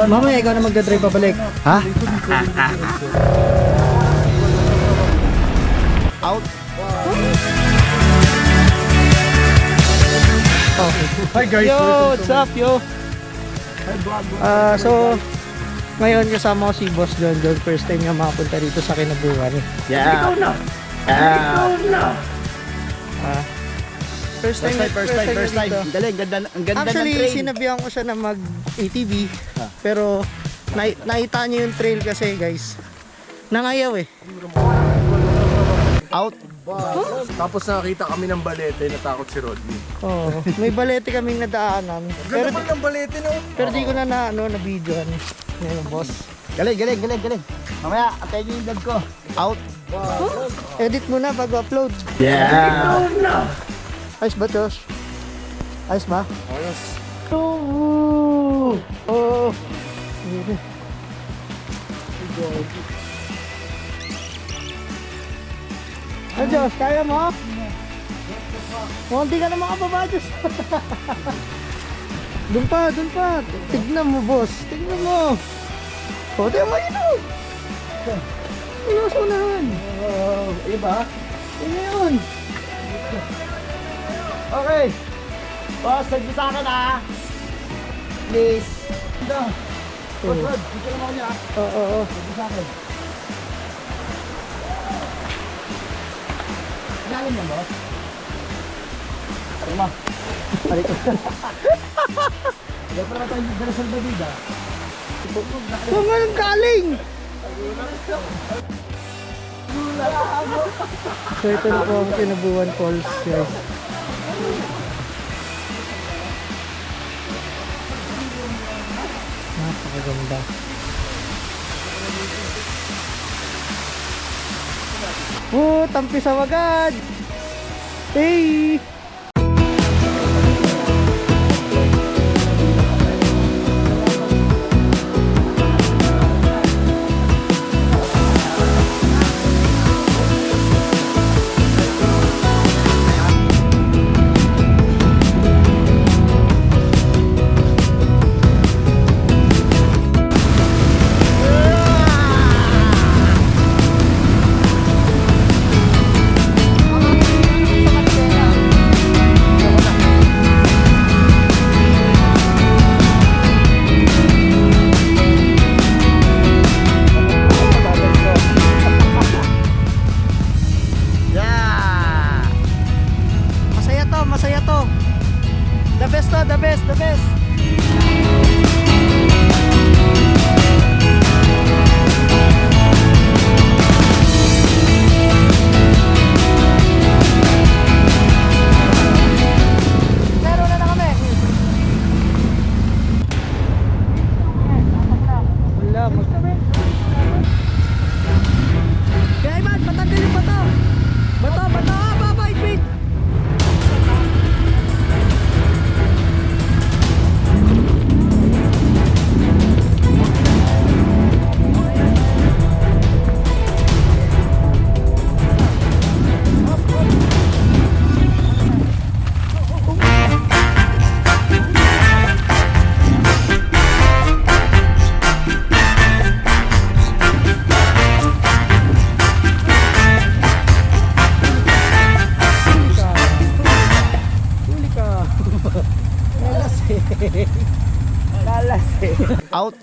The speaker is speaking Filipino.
Mamaya ikaw na magdadrive pabalik. Ha? Out. Hi guys. Yo, what's up yo? So ngayon kasama ko si Boss John. First time niya makapunta dito sa Kinabuhan. Yeah. Ikaw na. First time. Galing, ang ganda Actually, ng trail. sinabihan ko siya na mag ATV. Pero nakita niyo yung trail kasi guys. Nangayaw eh. Out. Tapos nakakita kami ng balete, natakot si Rodney. Oh, may balete kaming nadaanan. Ganda naman ng balete, no? Pero di ko na na-videoan. Ngayon, boss. Galing. Mamaya, atay niyo yung vlog ko. Out. Edit mo na bago upload. Yeah. Ayos ba, Josh? Ayos ba? Ayos. Oh! Oh! Ay, Josh, kaya mo? Hindi ka na makababa, Josh. Doon pa. Tignan mo, boss. Tignan mo. O, tignan mo yun, o. Ayos unahan. Iba? Tignan yun. Okay. Boss, nagbi sa akin ha. Please. Ito. Rod, dito naman ako niya. Oo. Nagbi sa akin. Galing yan, boss. Tama. Balik ko. Dapat na tayo dala sa Davida. Saan nga nang galing? So ito na po ang Kinabuhan Falls, guys. Napakaganda. Oh, tampisaw agad! Hey! Masaya to. The best to, the best. Meron na kami. Wala, kaya Iman, patanggal yung bato. Bato, baba, ipit. Lalas eh. Out.